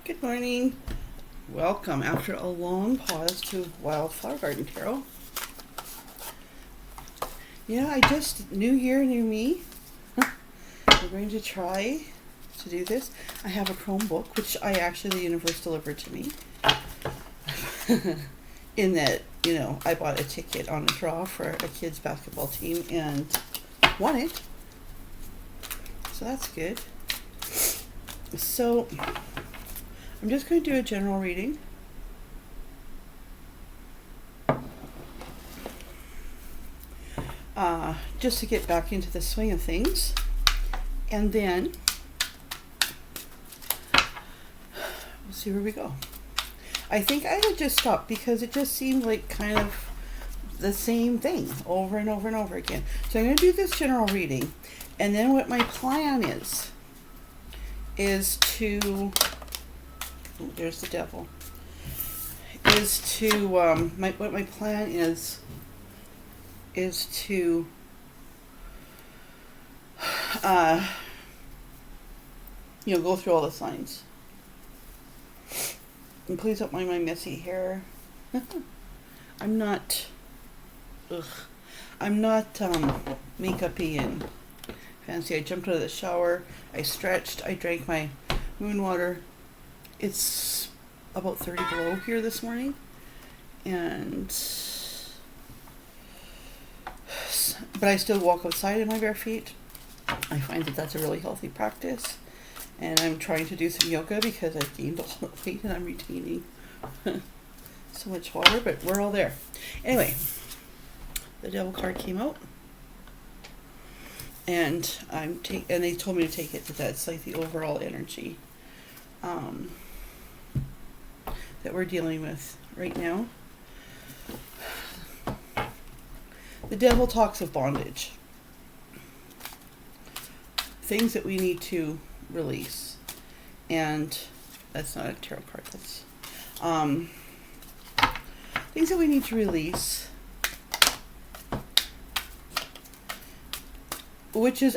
Good morning. Welcome after a long pause to Wildflower Garden Tarot. Yeah, New year, new me. We're going to try to do this. I have a Chromebook, which the universe delivered to me. In that, I bought a ticket on a draw for a kids basketball team and won it. So that's good. So I'm just going to do a general reading. Just to get back into the swing of things. And then we'll see where we go. I think I would just stop because it just seemed like kind of the same thing over and over and over again. So I'm going to do this general reading. And then what my plan is to, there's the devil, is to, what my plan is to go through all the signs. And please don't mind my messy hair. I'm not makeup-y and fancy. I jumped out of the shower, I stretched, I drank my moon water. It's about 30 below here this morning, but I still walk outside in my bare feet. I find that that's a really healthy practice, and I'm trying to do some yoga because I've gained a lot of weight and I'm retaining so much water, but we're all there. Anyway, the devil card came out, and they told me to take it, that's like the overall energy that we're dealing with right now. The devil talks of bondage, things that we need to release, and that's not a tarot card. That's things that we need to release, which is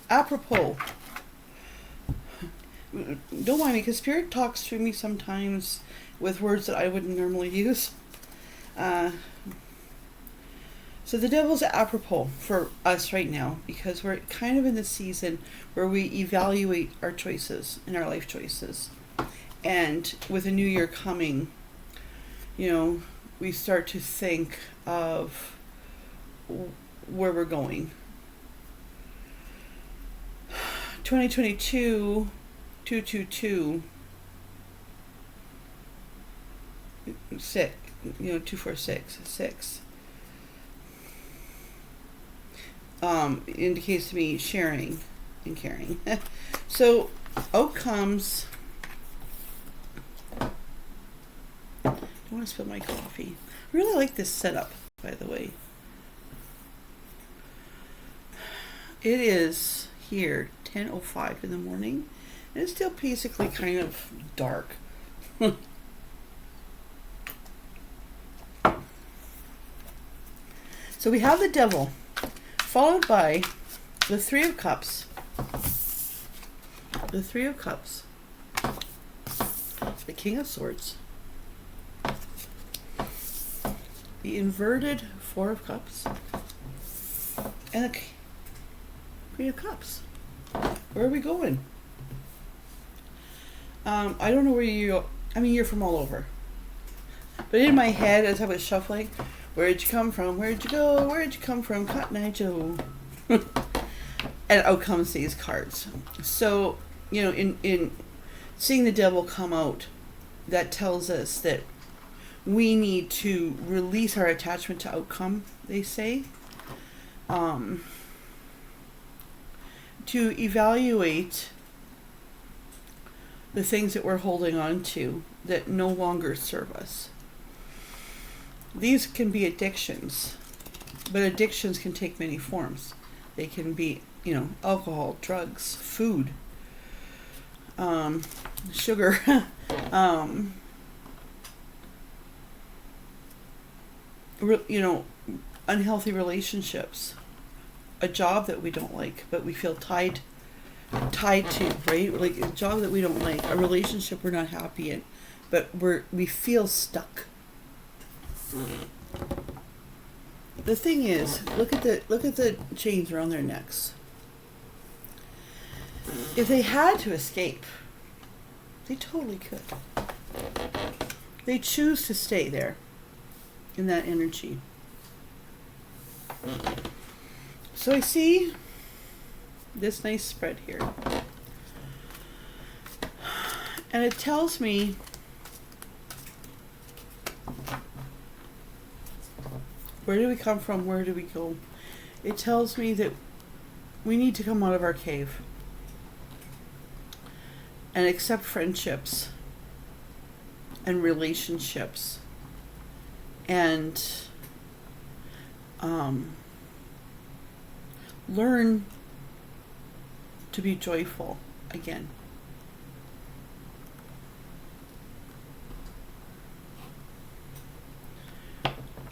apropos. Don't mind me, because Spirit talks to me sometimes with words that I wouldn't normally use. So the devil's apropos for us right now, because we're kind of in the season where we evaluate our choices and our life choices. And with a new year coming, we start to think of where we're going. 2022, 222, 6, 246, 6. Indicates to me sharing and caring. So out comes, I don't want to spill my coffee. I really like this setup, by the way. It is here 10:05 in the morning, and it's still basically kind of dark. So we have the devil, followed by the Three of Cups. The Three of Cups. The King of Swords. The inverted Four of Cups. And the Queen of Cups. Where are we going? I don't know where you're from all over. But in my head, as I was shuffling, where'd you come from? Where'd you go? Where'd you come from? Cotton Eye Joe. And out comes these cards. So, in seeing the devil come out, that tells us that we need to release our attachment to outcome, they say. To evaluate the things that we're holding on to that no longer serve us. These can be addictions, but addictions can take many forms. They can be, alcohol, drugs, food, sugar, unhealthy relationships, a job that we don't like, but we feel tied tied to, right? Like a job that we don't like, a relationship we're not happy in, but we feel stuck. The thing is, look at the chains around their necks. If they had to escape, they totally could. They choose to stay there in that energy. So I see this nice spread here. And it tells me where do we come from, where do we go? It tells me that we need to come out of our cave and accept friendships and relationships and learn to be joyful again.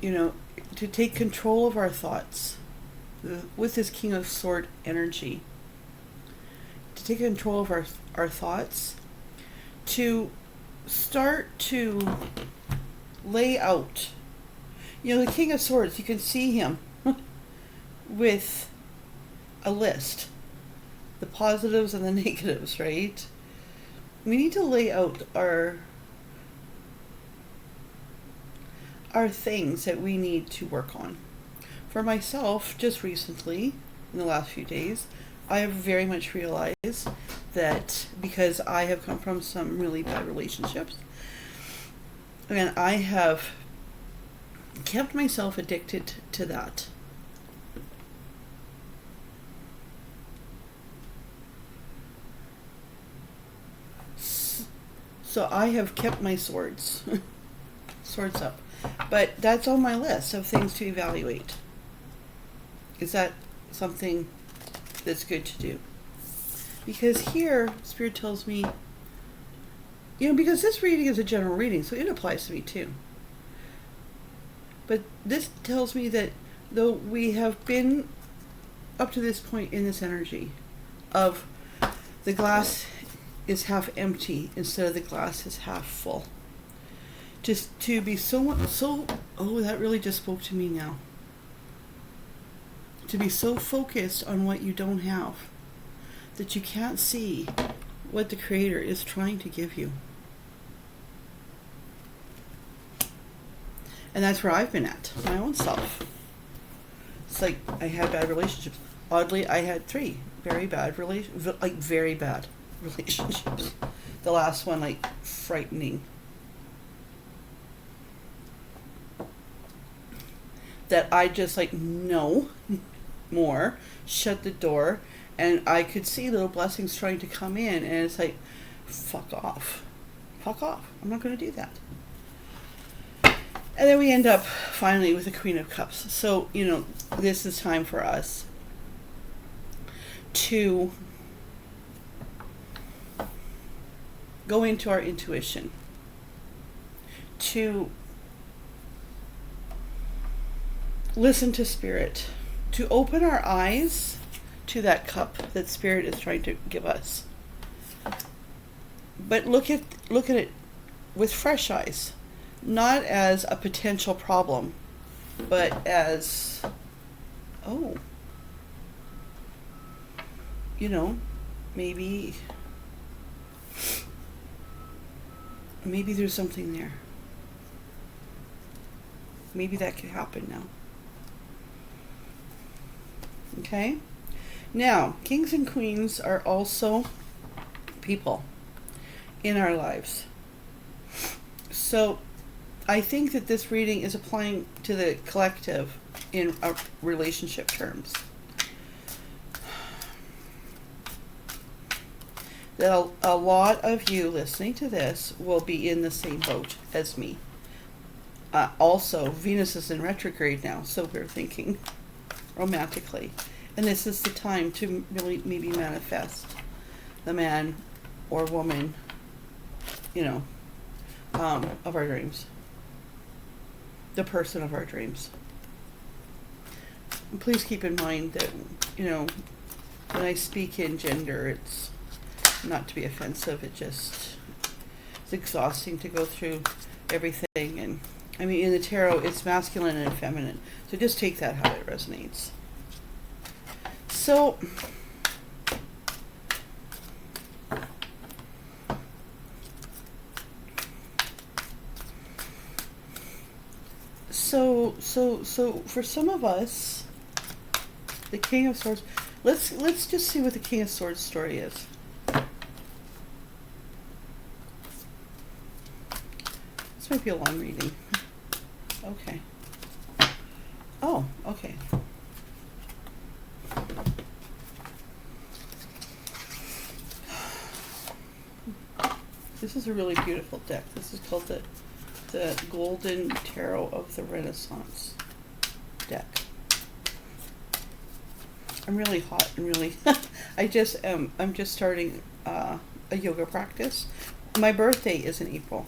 You know, to take control of our thoughts with this King of Sword energy, to take control of our thoughts, to start to lay out. You know, the King of Swords, you can see him with a list, the positives and the negatives, right? We need to lay out our things that we need to work on. For myself, just recently, in the last few days, I have very much realized that because I have come from some really bad relationships, and I have kept myself addicted to that. So I have kept my swords up. But that's on my list of things to evaluate. Is that something that's good to do? Because here, Spirit tells me, you know, because this reading is a general reading, so it applies to me too. But this tells me that though we have been up to this point in this energy of the glass is half empty instead of the glass is half full. Just to be so, oh, that really just spoke to me now. To be so focused on what you don't have that you can't see what the Creator is trying to give you. And that's where I've been at, my own self. It's like I had bad relationships. Oddly, I had 3 very bad relationships. The last one, like, frightening. That I just like, no more, shut the door, and I could see little blessings trying to come in, and it's like, fuck off, I'm not going to do that. And then we end up finally with the Queen of Cups. So, you know, this is time for us to go into our intuition, to listen to Spirit, to open our eyes to that cup that Spirit is trying to give us. But look at it with fresh eyes, not as a potential problem, but as, oh, you know, maybe there's something there. Maybe that could happen now. Okay? Now, kings and queens are also people in our lives. So, I think that this reading is applying to the collective in our relationship terms. That a lot of you listening to this will be in the same boat as me. Also, Venus is in retrograde now, so we're thinking romantically. And this is the time to really maybe manifest the man or woman, you know, of our dreams. The person of our dreams. And please keep in mind that, you know, when I speak in gender, it's not to be offensive. It's exhausting to go through everything. And I mean, in the tarot, it's masculine and feminine. So just take that how it resonates. So for some of us, the King of Swords, let's just see what the King of Swords story is. This might be a long reading. Okay. Oh, okay. This is a really beautiful deck. This is called the Golden Tarot of the Renaissance deck. I'm really hot and really I'm just starting a yoga practice. My birthday is in April.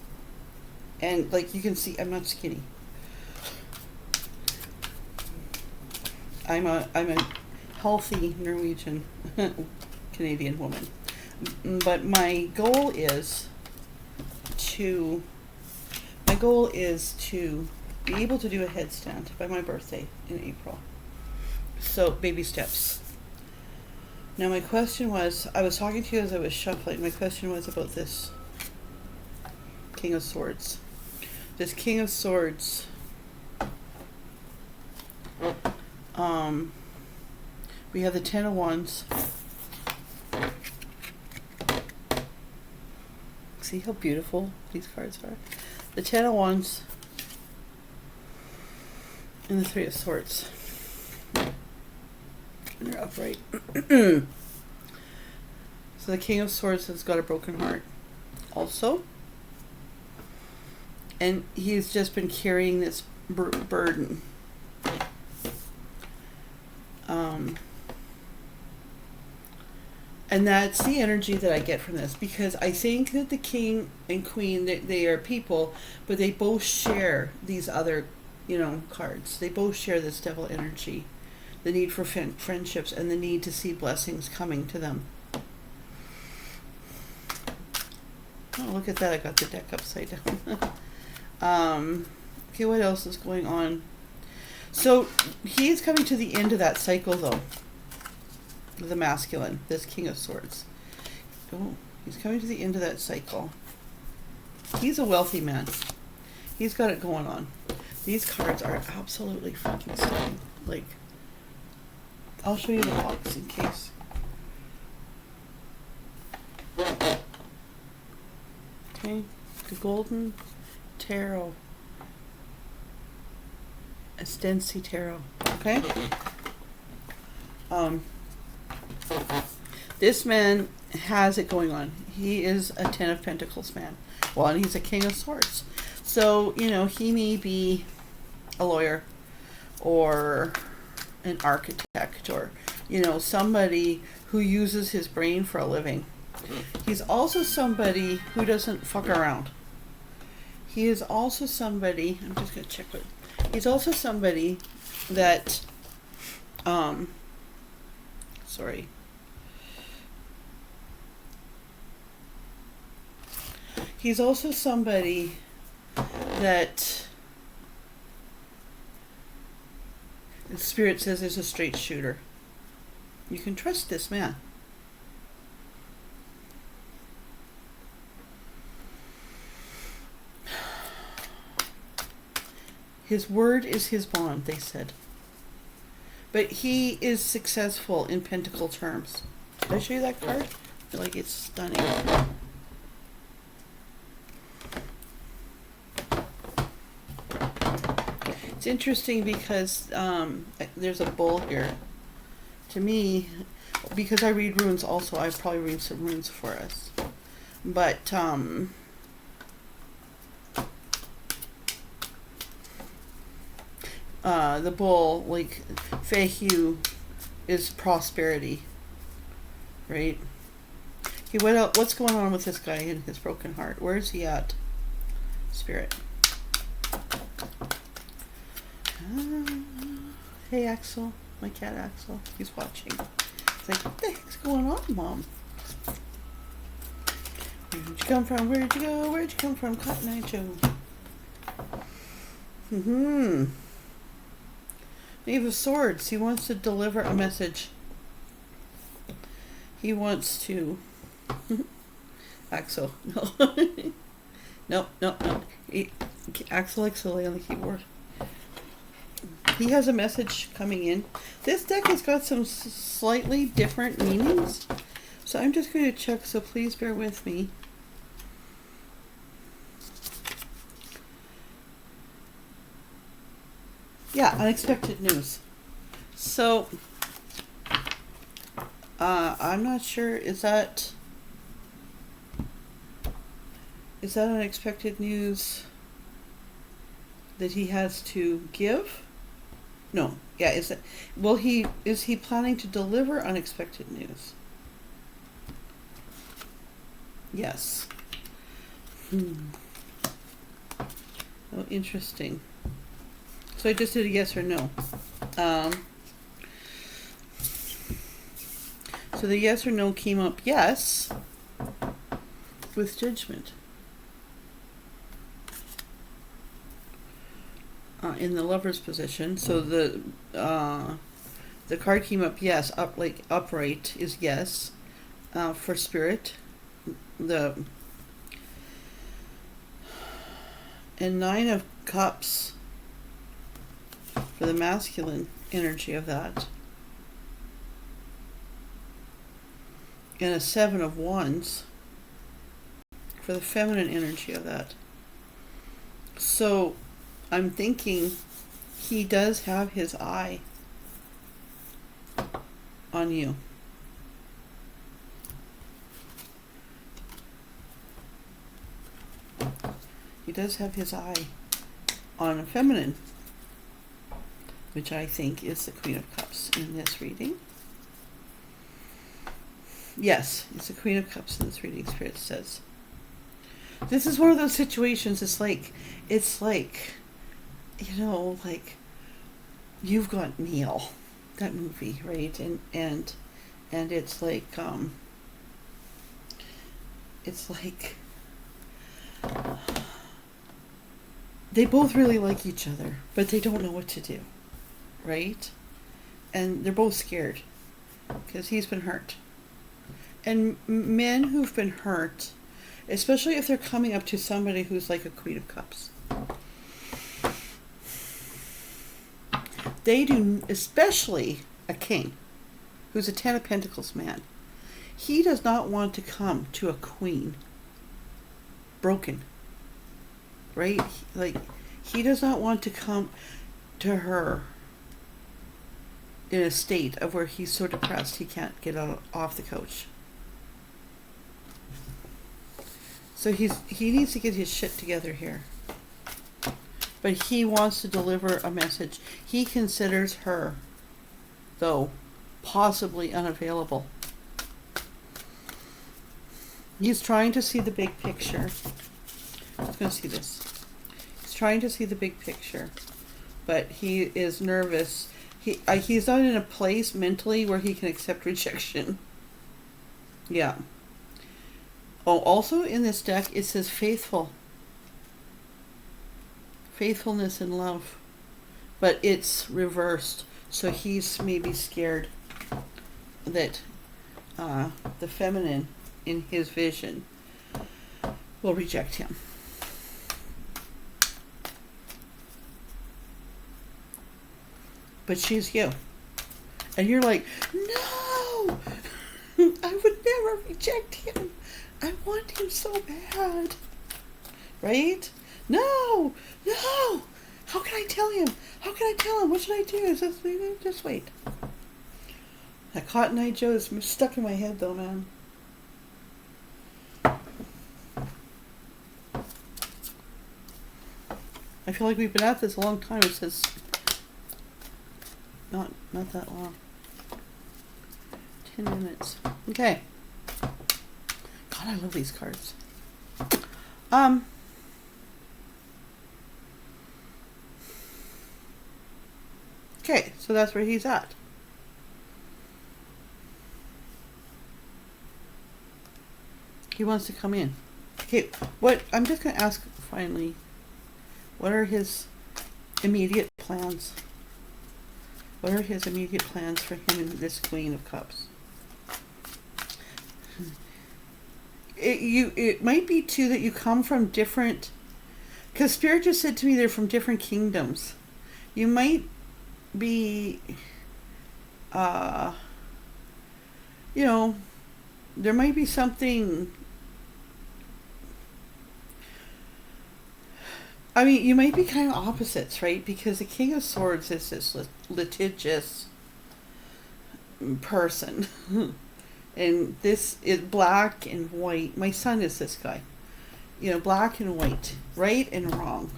And like you can see, I'm not skinny. I'm a healthy Norwegian Canadian woman. But my goal is to be able to do a headstand by my birthday in April. So baby steps. Now my question was, I was talking to you as I was shuffling. My question was about this King of Swords. This King of Swords, we have the Ten of Wands. See how beautiful these cards are? The Ten of Wands and the Three of Swords. And they're upright. So the King of Swords has got a broken heart also. And he's just been carrying this burden. And that's the energy that I get from this, because I think that the king and queen, they are people, but they both share these other, cards. They both share this devil energy, the need for friendships and the need to see blessings coming to them. Oh, look at that. I got the deck upside down. Okay, what else is going on? So he's coming to the end of that cycle, though. The masculine, this King of Swords. Oh, he's coming to the end of that cycle. He's a wealthy man. He's got it going on. These cards are absolutely fucking stunning. Like, I'll show you the box in case. Okay, the Golden Tarot. Astensi Tarot. Okay? This man has it going on. He is a Ten of Pentacles man. Well, and he's a King of Swords. So, he may be a lawyer or an architect or, somebody who uses his brain for a living. He's also somebody who doesn't fuck around. He is also somebody, I'm just going to check what, he's also somebody that, sorry. He's also somebody that the Spirit says is a straight shooter. You can trust this man. His word is his bond, they said. But he is successful in pentacle terms. Did I show you that card? I feel like it's stunning. It's interesting because there's a bull here. To me, because I read runes also, I probably read some runes for us. But the bull, like Fehu, is prosperity, right? Okay, what's going on with this guy and his broken heart? Where is he at? Spirit. Hey Axel, my cat Axel, he's watching. It's like, what the heck's going on, Mom? Where'd you come from? Where'd you go? Where'd you come from? Cotton Eye Joe. Knave of Swords. He wants to deliver a message. He wants to... Axel. No. no. Axel likes to lay on the keyboard. He has a message coming in. This deck has got some slightly different meanings. So I'm just going to check, so please bear with me. Yeah, unexpected news. So, I'm not sure, is that unexpected news that he has to give? No. Yeah, is he planning to deliver unexpected news? Yes. Oh, interesting. So I just did a yes or no. So the yes or no came up yes with Judgment. In the Lover's position. So the card came up yes, upright is yes for Spirit. And Nine of Cups for the masculine energy of that. And a Seven of Wands for the feminine energy of that. So I'm thinking he does have his eye on you. He does have his eye on a feminine, which I think is the Queen of Cups in this reading. Yes, it's the Queen of Cups in this reading, Spirit says. This is one of those situations, it's like, you know, like, You've Got Mail, that movie, right? And it's like, they both really like each other, but they don't know what to do, right? And they're both scared because he's been hurt. And men who've been hurt, especially if they're coming up to somebody who's like a Queen of Cups, they do, especially a king who's a Ten of Pentacles man. He does not want to come to a queen broken, right? Like, he does not want to come to her in a state of where he's so depressed he can't get off the couch. So he needs to get his shit together here. But he wants to deliver a message. He considers her, though, possibly unavailable. He's trying to see the big picture. Let's go see this. He's trying to see the big picture, but he is nervous. He's not in a place mentally where he can accept rejection. Yeah. Oh, also in this deck, it says faithful. Faithfulness in love. But it's reversed. So he's maybe scared that the feminine in his vision will reject him. But she's you. And you're like, no! I would never reject him. I want him so bad. Right? No! No! How can I tell him? How can I tell him? What should I do? Just wait. That Cotton Eye Joe is stuck in my head though, man. I feel like we've been at this a long time. It says not that long. 10 minutes. Okay. God, I love these cards. Okay, so that's where he's at. He wants to come in. Okay, what I'm just going to ask finally, what are his immediate plans? What are his immediate plans for him and this Queen of Cups? It might be too that you come from different, because Spirit just said to me they're from different kingdoms. You might be, you know, there might be something. I mean, you might be kind of opposites, right? Because the King of Swords is this litigious person. And this is black and white. My son is this guy. You know, black and white. Right and wrong.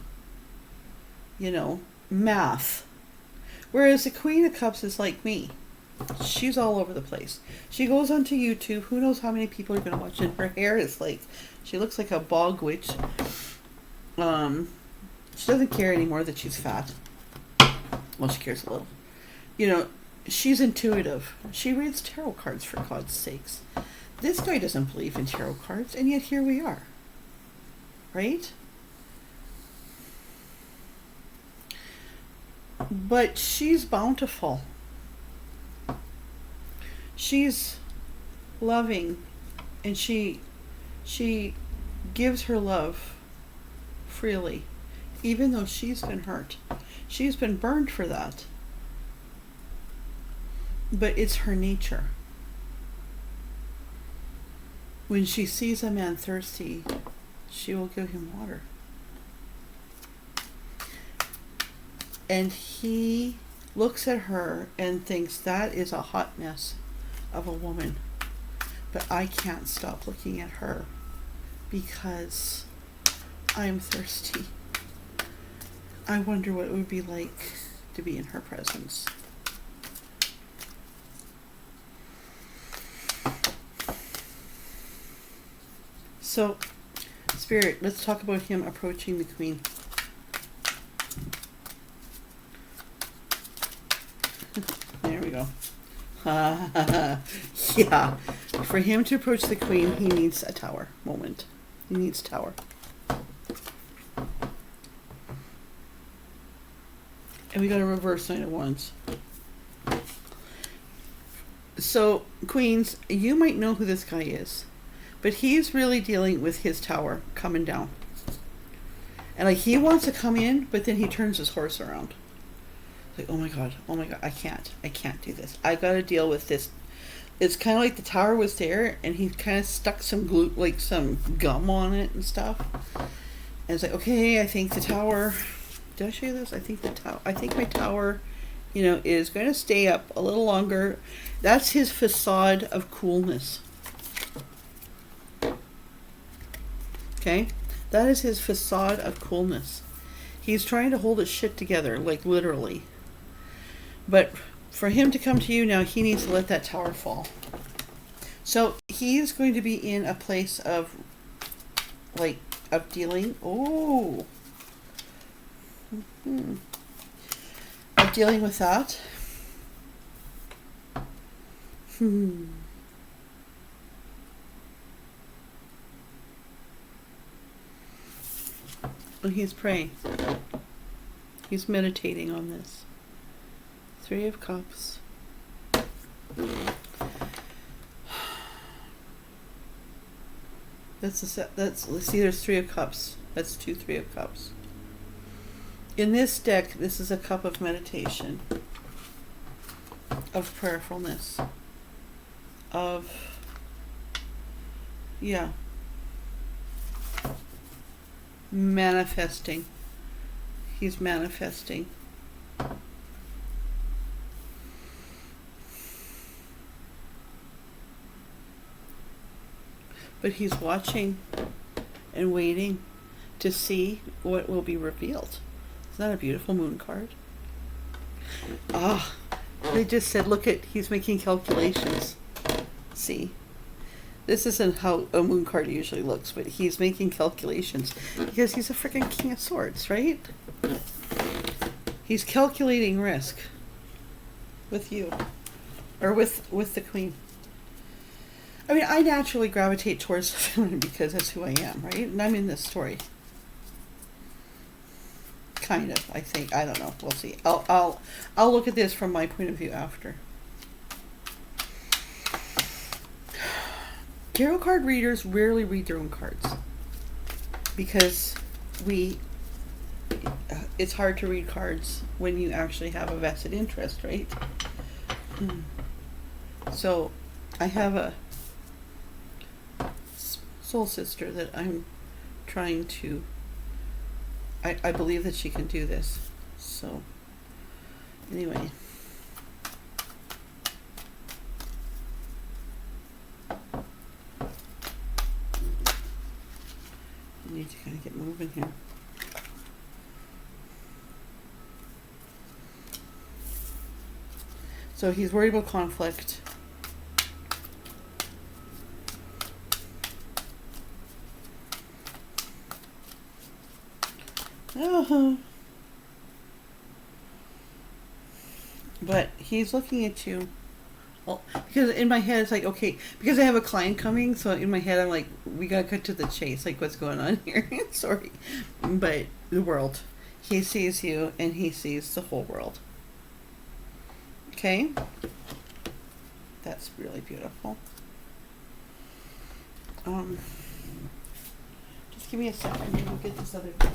You know, math. Whereas the Queen of Cups is like me. She's all over the place. She goes onto YouTube. Who knows how many people are going to watch it. Her hair is like, she looks like a bog witch. She doesn't care anymore that she's fat. Well, she cares a little. You know, she's intuitive. She reads tarot cards, for God's sakes. This guy doesn't believe in tarot cards, and yet here we are. Right? But she's bountiful. She's loving, and she gives her love freely, even though she's been hurt. She's been burned for that. But it's her nature. When she sees a man thirsty, she will give him water. And he looks at her and thinks that is a hot mess of a woman. But I can't stop looking at her because I'm thirsty. I wonder what it would be like to be in her presence. So, Spirit, let's talk about him approaching the Queen. There we go. Yeah. For him to approach the Queen, he needs a tower moment. He needs tower. And we got a reverse Knight of Wands. So, Queens, you might know who this guy is. But he's really dealing with his tower coming down. And like he wants to come in, but then he turns his horse around. Like, oh my god, I can't do this. I gotta deal with this. It's kind of like the tower was there, and he kind of stuck some glue, like some gum on it and stuff. And it's like, okay, I think the tower. Did I show you this? I think my tower, you know, is going to stay up a little longer. That's his facade of coolness. Okay? That is his facade of coolness. He's trying to hold his shit together, like literally. But for him to come to you now, he needs to let that tower fall. So he's going to be in a place of, like, of dealing. Oh. Mm-hmm. Of dealing with that. And he's praying. He's meditating on this. 3 of Cups. See, there's 3 of Cups. That's 2 3 of Cups. In this deck, this is a cup of meditation, of prayerfulness, of, yeah, manifesting. He's manifesting. But he's watching and waiting to see what will be revealed. Isn't that a beautiful moon card? Ah, they just said, look at, he's making calculations. See? This isn't how a moon card usually looks, but he's making calculations because he's a freaking King of Swords, right? He's calculating risk with you, or with the Queen. I mean, I naturally gravitate towards the feminine because that's who I am, right? And I'm in this story. Kind of, I think. I don't know. We'll see. I'll look at this from my point of view after. Tarot card readers rarely read their own cards because it's hard to read cards when you actually have a vested interest, right? So I have a soul sister that I'm trying to, I believe that she can do this. So anyway. I need to kind of get moving here. So he's worried about conflict. But he's looking at you. Well, because in my head it's like, okay, because I have a client coming, so in my head I'm like, we gotta cut to the chase, like what's going on here? Sorry. But the world. He sees you and he sees the whole world. Okay? That's really beautiful. Just give me a second and we'll get this other thing.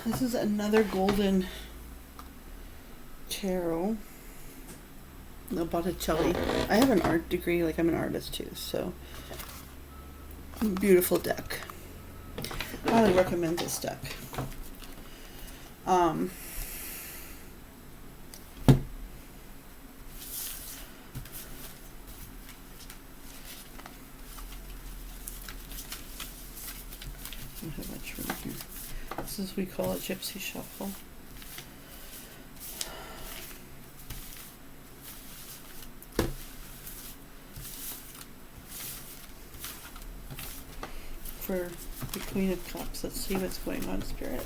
This is another golden tarot. No, Botticelli. I have an art degree, like I'm an artist too, so beautiful deck. I highly recommend this deck. Don't have much room here. This is, we call it Gypsy Shuffle. For the Queen of Cups, let's see what's going on, Spirit.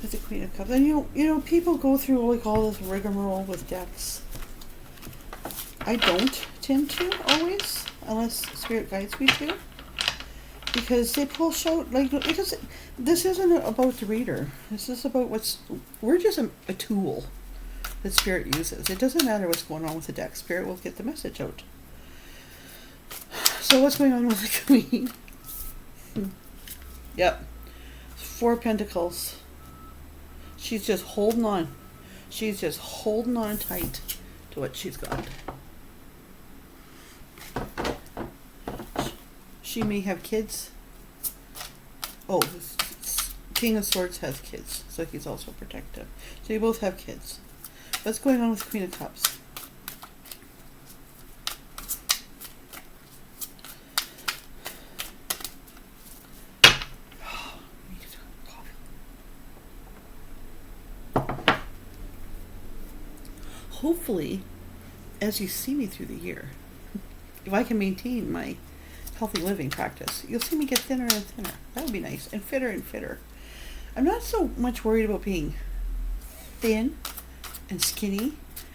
With the Queen of Cups, and you know, people go through like all this rigmarole with decks. I don't tend to always, unless Spirit guides me to, because they pull out like it doesn't. This isn't about the reader. This is about we're just a tool that Spirit uses. It doesn't matter what's going on with the deck. Spirit will get the message out. So what's going on with the Queen? Yep. 4 Pentacles. She's just holding on. She's just holding on tight to what she's got. She may have kids. Oh, King of Swords has kids, so he's also protective. So you both have kids. What's going on with the Queen of Cups? Hopefully, as you see me through the year, if I can maintain my healthy living practice, you'll see me get thinner and thinner. That would be nice. And fitter. I'm not so much worried about being thin and skinny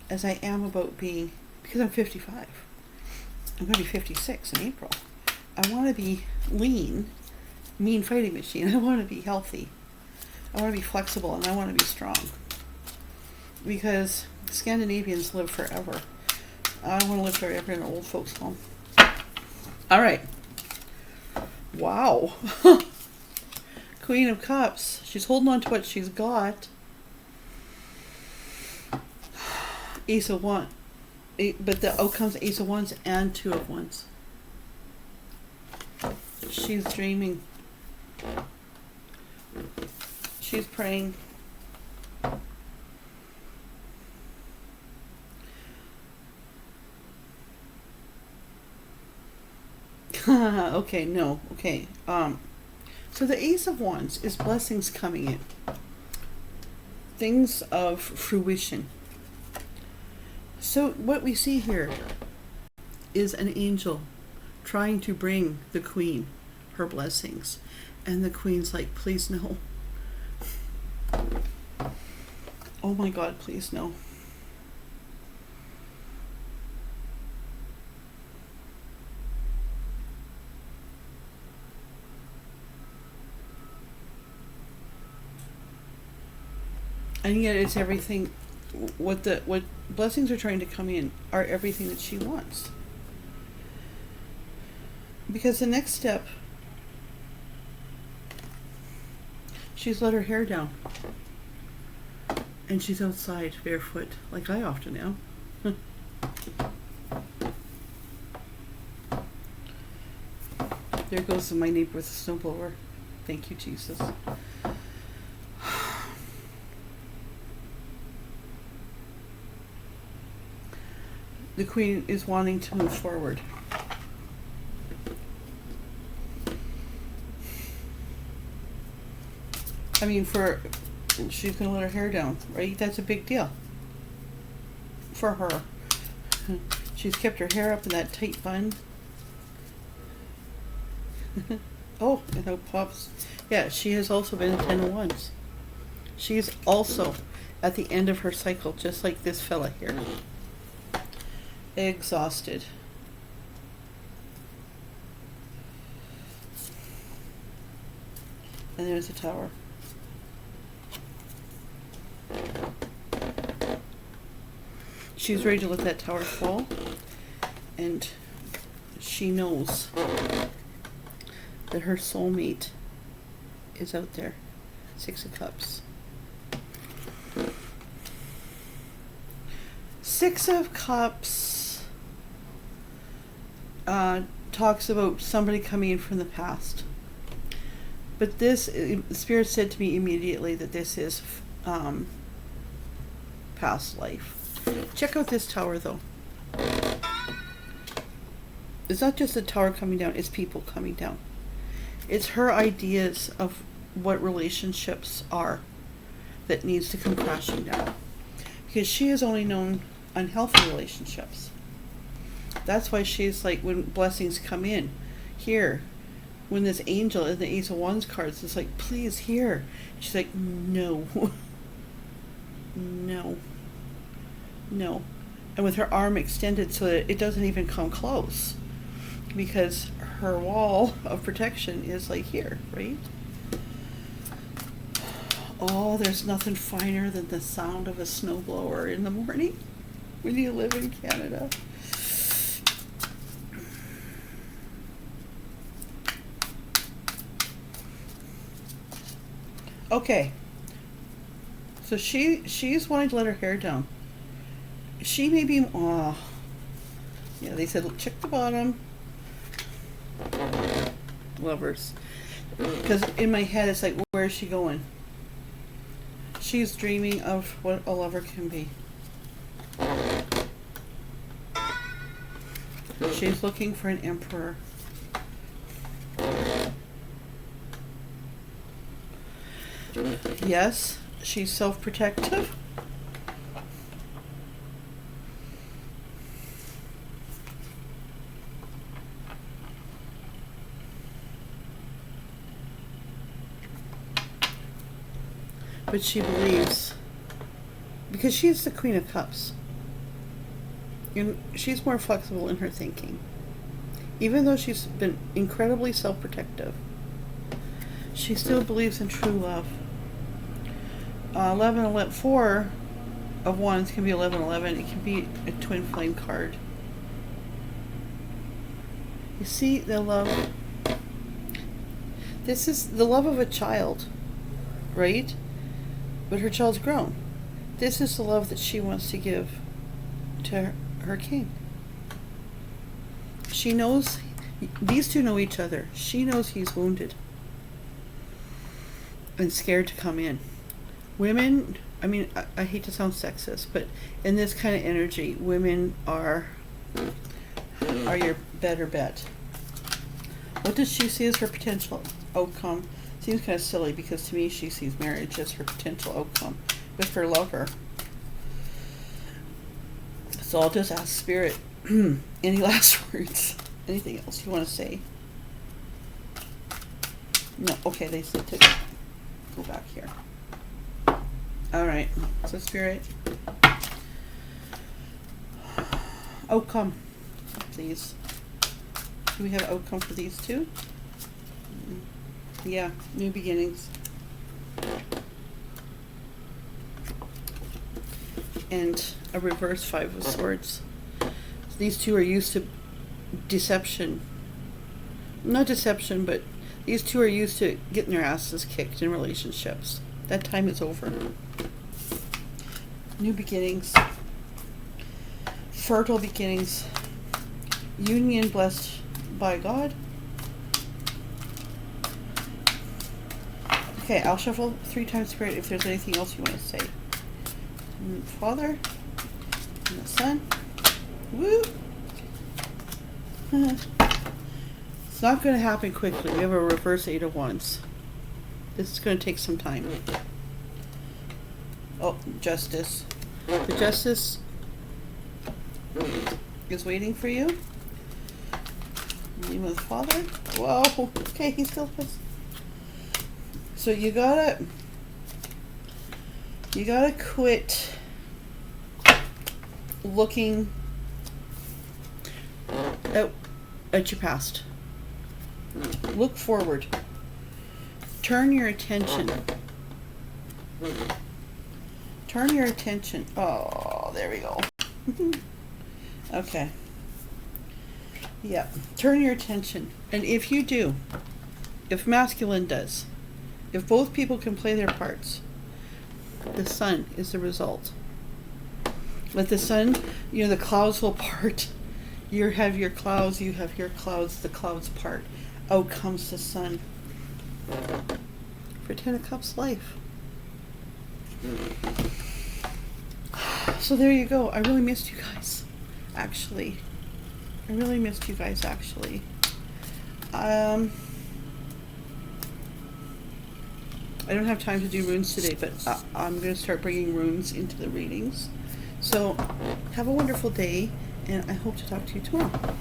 as I am about being, because I'm 55. I'm going to be 56 in April. I want to be lean, mean fighting machine. I want to be healthy. I want to be flexible, and I want to be strong. Because Scandinavians live forever. I want to live forever in an old folks' home. All right. Wow. Queen of Cups. She's holding on to what she's got. Ace of Wands. But the outcome's Ace of Wands and 2 of Wands. She's dreaming. She's praying. Okay, no. Okay. So the Ace of Wands is blessings coming in. Things of fruition. So what we see here is an angel trying to bring the queen her blessings. And the queen's like, please no. Oh my God, please no. And yet it's everything, what blessings are trying to come in are everything that she wants. Because the next step, she's let her hair down. And she's outside barefoot, like I often am. There goes my neighbor with a snowblower. Thank you, Jesus. The queen is wanting to move forward. I mean, she's going to let her hair down, right? That's a big deal for her. She's kept her hair up in that tight bun. Oh, and how pops. Yeah, she has also been a 10 of Wands. She's also at the end of her cycle, just like this fella here. Exhausted. And there's a Tower. She's ready to let that Tower fall, and she knows that her soulmate is out there. 6 of Cups. 6 of Cups talks about somebody coming in from the past. But this, Spirit said to me immediately that this is past life. Check out this Tower, though. It's not just the Tower coming down, it's people coming down. It's her ideas of what relationships are that needs to come crashing down. Because she has only known unhealthy relationships. That's why she's like, when blessings come in, here, when this angel and the Ace of Wands cards is like, please, here. She's like, no. No. No. And with her arm extended so that it doesn't even come close. Because her wall of protection is like here, right? Oh, there's nothing finer than the sound of a snowblower in the morning when you live in Canada. Okay. So she's wanting to let her hair down. She may be, yeah, they said check the bottom. Lovers. Because in my head it's like, where is she going? She's dreaming of what a lover can be. She's looking for an emperor. Yes, she's self-protective. But she believes, because she's the Queen of Cups, and she's more flexible in her thinking. Even though she's been incredibly self-protective, she still believes in true love. 4 of Wands can be 1111. It can be a twin flame card. You see the love. This is the love of a child, right? But her child's grown. This is the love that she wants to give to her king. She knows, these two know each other. She knows he's wounded and scared to come in. Women, I mean, I hate to sound sexist, but in this kind of energy, women are your better bet. What does she see as her potential outcome? Seems kind of silly because to me she sees marriage as her potential outcome with her lover. So I'll just ask Spirit, any last words? Anything else you want to say? No, okay, they said to go back here. Alright, so Spirit. Outcome, please. Do we have outcome for these two? Yeah, new beginnings. And a reverse 5 of Swords. So these two are used to deception. Not deception, but these two are used to getting their asses kicked in relationships. That time is over. New beginnings. Fertile beginnings. Union blessed by God. Okay, I'll shuffle 3 times, Spirit, if there's anything else you want to say. And the Father. And the Son. Woo! It's not going to happen quickly. We have a reverse 8 of Wands. This is going to take some time. Oh, Justice. The Justice is waiting for you. In the name of the Father. Whoa. Okay, he still has. So you gotta quit looking at your past. Look forward. Turn your attention. Turn your attention. Oh, there we go. Okay. Yeah. Turn your attention. And if you do, if masculine does, if both people can play their parts, the Sun is the result. With the Sun, the clouds will part. You have your clouds, the clouds part. Out comes the Sun. For 10 of Cups life. So there you go. I really missed you guys, actually. I don't have time to do runes today, but I'm going to start bringing runes into the readings. So have a wonderful day, and I hope to talk to you tomorrow.